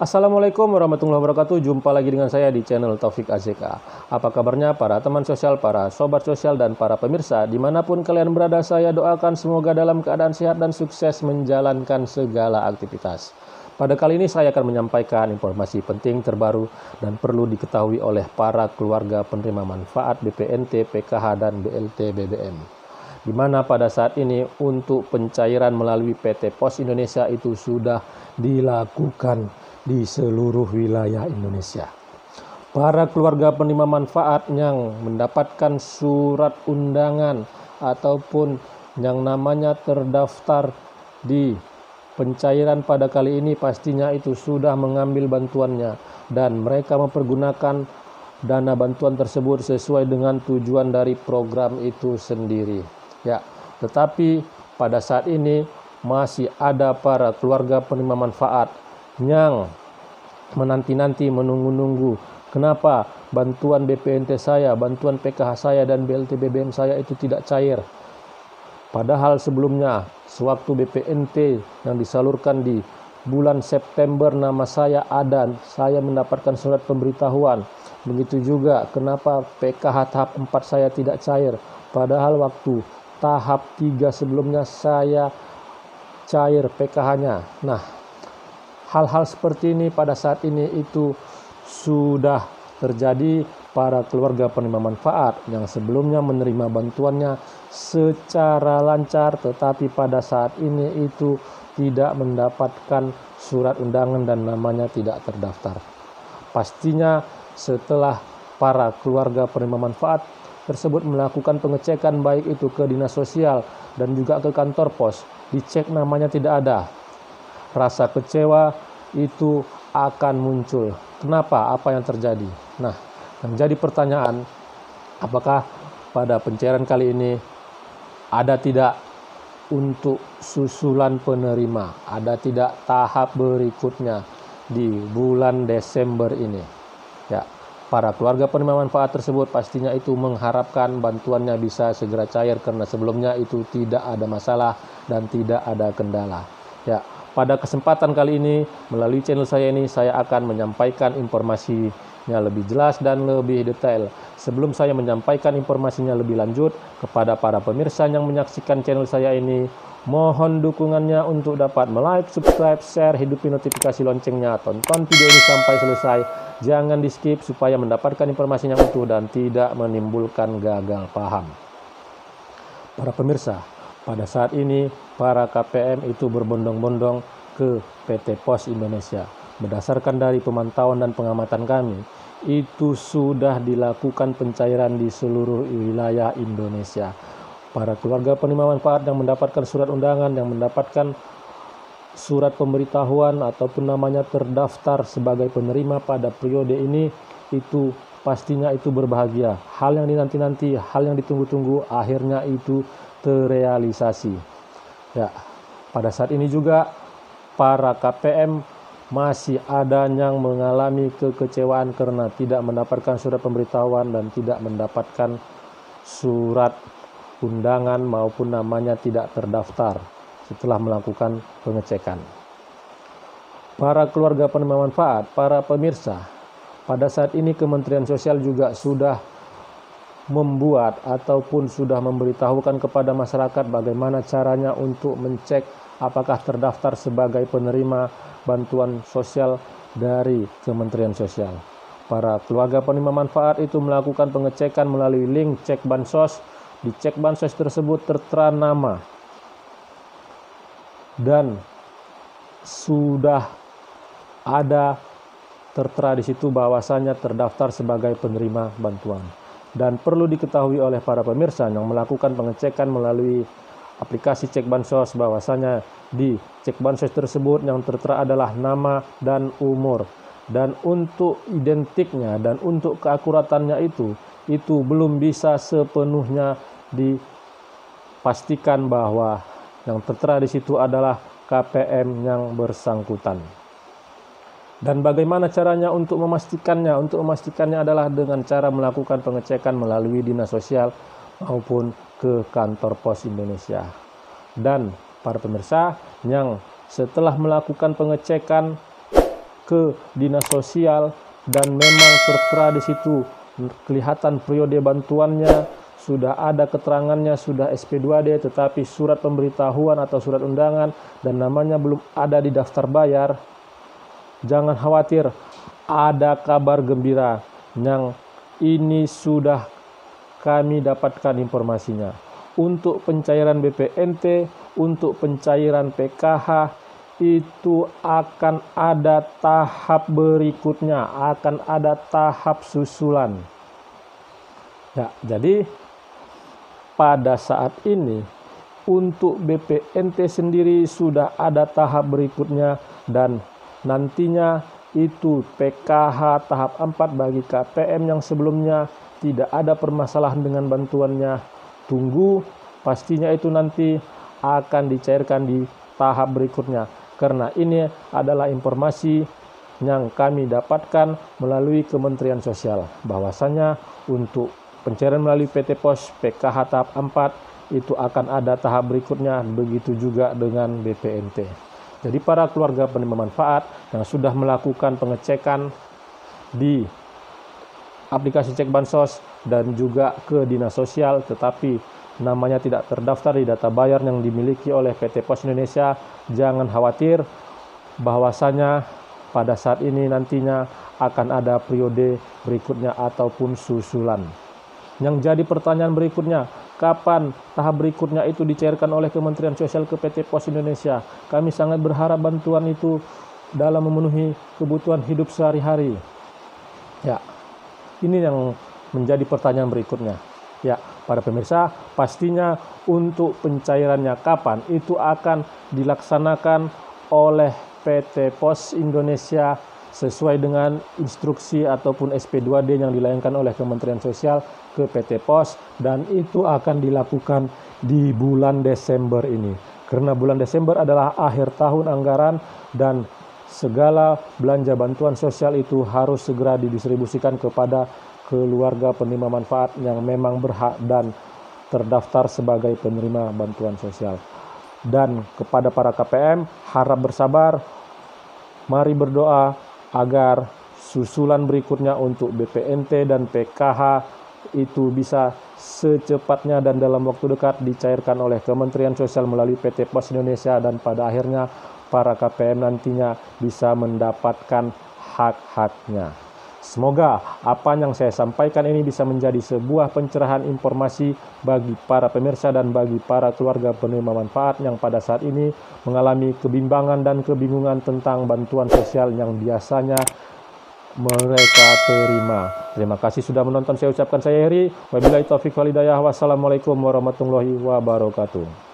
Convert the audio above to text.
Assalamualaikum warahmatullahi wabarakatuh. Jumpa lagi dengan saya di channel Taufik AZK. Apa kabarnya para teman sosial, para sobat sosial, dan para pemirsa dimanapun kalian berada? Saya doakan semoga dalam keadaan sehat dan sukses menjalankan segala aktivitas. Pada kali ini saya akan menyampaikan informasi penting terbaru dan perlu diketahui oleh para keluarga penerima manfaat BPNT, PKH, dan BLT BBM. Di mana pada saat ini untuk pencairan melalui PT Pos Indonesia itu sudah dilakukan di seluruh wilayah Indonesia. Para keluarga penerima manfaat yang mendapatkan surat undangan ataupun yang namanya terdaftar di pencairan pada kali ini pastinya itu sudah mengambil bantuannya dan mereka mempergunakan dana bantuan tersebut sesuai dengan tujuan dari program itu sendiri. Ya, tetapi pada saat ini masih ada para keluarga penerima manfaat yang menanti-nanti, menunggu-nunggu kenapa bantuan BPNT saya, bantuan PKH saya, dan BLT BBM saya itu tidak cair. Padahal sebelumnya, sewaktu BPNT yang disalurkan di bulan September nama saya ada, saya mendapatkan surat pemberitahuan. Begitu juga kenapa PKH tahap 4 saya tidak cair. Padahal waktu tahap 3 sebelumnya saya cair PKH-nya. Nah, hal-hal seperti ini pada saat ini itu sudah terjadi. Para keluarga penerima manfaat yang sebelumnya menerima bantuannya secara lancar, tetapi pada saat ini itu tidak mendapatkan surat undangan dan namanya tidak terdaftar. Pastinya setelah para keluarga penerima manfaat tersebut melakukan pengecekan baik itu ke dinas sosial dan juga ke kantor pos, dicek namanya tidak ada. Rasa kecewa itu akan muncul. Kenapa? Apa yang terjadi? Nah, yang jadi pertanyaan, apakah pada pencairan kali ini ada tidak untuk susulan penerima? Ada tidak tahap berikutnya di bulan Desember ini? Ya, para keluarga penerima manfaat tersebut pastinya itu mengharapkan bantuannya bisa segera cair karena sebelumnya itu tidak ada masalah dan tidak ada kendala. Ya, pada kesempatan kali ini melalui channel saya ini saya akan menyampaikan informasinya lebih jelas dan lebih detail. Sebelum saya menyampaikan informasinya lebih lanjut kepada para pemirsa yang menyaksikan channel saya ini, mohon dukungannya untuk dapat like, subscribe, share, hidupi notifikasi loncengnya, tonton video ini sampai selesai. Jangan di skip supaya mendapatkan informasi yang utuh dan tidak menimbulkan gagal paham. Para pemirsa, pada saat ini para KPM itu berbondong-bondong ke PT Pos Indonesia. Berdasarkan dari pemantauan dan pengamatan kami, itu sudah dilakukan pencairan di seluruh wilayah Indonesia. Para keluarga penerima manfaat yang mendapatkan surat undangan, yang mendapatkan surat pemberitahuan ataupun namanya terdaftar sebagai penerima pada periode ini, itu pastinya itu berbahagia. Hal yang dinanti-nanti, hal yang ditunggu-tunggu akhirnya itu terrealisasi. Ya, pada saat ini juga para KPM masih ada yang mengalami kekecewaan karena tidak mendapatkan surat pemberitahuan dan tidak mendapatkan surat undangan maupun namanya tidak terdaftar setelah melakukan pengecekan. Para keluarga penerima manfaat, para pemirsa, pada saat ini Kementerian Sosial juga sudah membuat ataupun sudah memberitahukan kepada masyarakat bagaimana caranya untuk mencek apakah terdaftar sebagai penerima bantuan sosial dari Kementerian Sosial. Para keluarga penerima manfaat itu melakukan pengecekan melalui link cek bansos. Di cek bansos tersebut tertera nama dan sudah ada tertera di situ bahwasanya terdaftar sebagai penerima bantuan. Dan perlu diketahui oleh para pemirsa yang melakukan pengecekan melalui aplikasi cek bansos bahwasanya di cek bansos tersebut yang tertera adalah nama dan umur. Dan untuk identiknya dan untuk keakuratannya itu belum bisa sepenuhnya dipastikan bahwa yang tertera di situ adalah KPM yang bersangkutan. Dan bagaimana caranya untuk memastikannya? Untuk memastikannya adalah dengan cara melakukan pengecekan melalui dinas sosial maupun ke kantor Pos Indonesia. Dan para pemirsa yang setelah melakukan pengecekan ke dinas sosial dan memang tertera di situ kelihatan periode bantuannya, sudah ada keterangannya, sudah SP2D, tetapi surat pemberitahuan atau surat undangan dan namanya belum ada di daftar bayar, jangan khawatir, ada kabar gembira yang ini sudah kami dapatkan informasinya. Untuk pencairan BPNT, untuk pencairan PKH, itu akan ada tahap berikutnya, akan ada tahap susulan. Ya, jadi pada saat ini untuk BPNT sendiri sudah ada tahap berikutnya dan nantinya itu PKH tahap 4 bagi KPM yang sebelumnya tidak ada permasalahan dengan bantuannya. Tunggu, pastinya itu nanti akan dicairkan di tahap berikutnya. Karena ini adalah informasi yang kami dapatkan melalui Kementerian Sosial. Bahwasanya untuk pencairan melalui PT Pos PKH tahap 4 itu akan ada tahap berikutnya, begitu juga dengan BPNT. Jadi para keluarga penerima manfaat yang sudah melakukan pengecekan di aplikasi cek bansos dan juga ke dinas sosial tetapi namanya tidak terdaftar di data bayar yang dimiliki oleh PT Pos Indonesia, jangan khawatir, bahwasanya pada saat ini nantinya akan ada periode berikutnya ataupun susulan. Yang jadi pertanyaan berikutnya, kapan tahap berikutnya itu dicairkan oleh Kementerian Sosial ke PT Pos Indonesia? Kami sangat berharap bantuan itu dalam memenuhi kebutuhan hidup sehari-hari. Ya, ini yang menjadi pertanyaan berikutnya. Ya, para pemirsa, pastinya untuk pencairannya kapan itu akan dilaksanakan oleh PT Pos Indonesia sesuai dengan instruksi ataupun SP2D yang dilayangkan oleh Kementerian Sosial ke PT Pos, dan itu akan dilakukan di bulan Desember ini. Karena bulan Desember adalah akhir tahun anggaran dan segala belanja bantuan sosial itu harus segera didistribusikan kepada keluarga penerima manfaat yang memang berhak dan terdaftar sebagai penerima bantuan sosial. Dan kepada para KPM, harap bersabar, mari berdoa agar susulan berikutnya untuk BPNT dan PKH itu bisa secepatnya dan dalam waktu dekat dicairkan oleh Kementerian Sosial melalui PT Pos Indonesia, dan pada akhirnya para KPM nantinya bisa mendapatkan hak-haknya. Semoga apa yang saya sampaikan ini bisa menjadi sebuah pencerahan informasi bagi para pemirsa dan bagi para keluarga penerima manfaat yang pada saat ini mengalami kebimbangan dan kebingungan tentang bantuan sosial yang biasanya mereka terima. Terima kasih sudah menonton. Saya ucapkan saya Heri. Wabillahi taufiq wal hidayah. Wassalamualaikum warahmatullahi wabarakatuh.